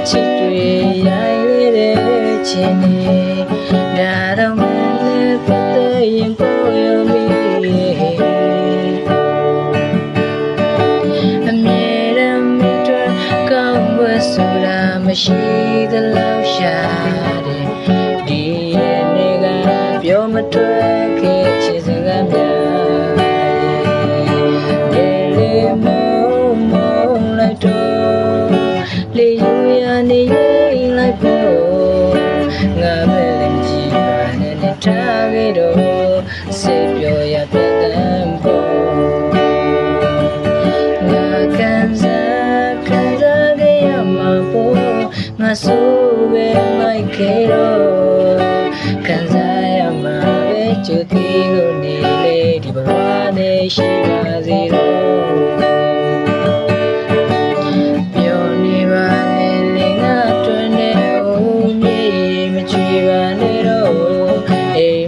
ချစ်တွေရိုင်းလေးတဲ့ချင်းနေဒါတော့မလည်းပတ်သက်ရင်ကိုရမီအမြဲတမ်းမိတွေ့ကောင်းွယ်ဆိုတာမရှိသလောက်ရှာတယ်ဒီရဲ့နေကပြောမထွက်ခဲ့ချစ်စကားများလေယူရနေရင်လိုက်ဖို့ငါပဲလည်းကြည့်ပါနဲ့ထားခဲ့တော့စေပြောရပြတ်တမ်းဖို့ငါကန်စားခဲ့ရမှာပေါ့ငါဆိုပဲမိုက်ခဲ့တော့ကန်စားရမှာပဲချူတီလို့နေလေဒီဘဝနဲ့ရှိပါစေတော့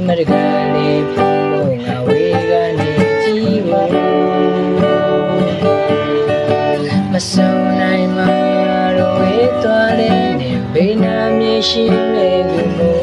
မရကလေးပုံငါဝေကနေကြည့်ဖို့မဆုံးနိုင်မှတော့ဝေးသွားတဲ့နေဘေးနာမြေရှိမဲ့လူ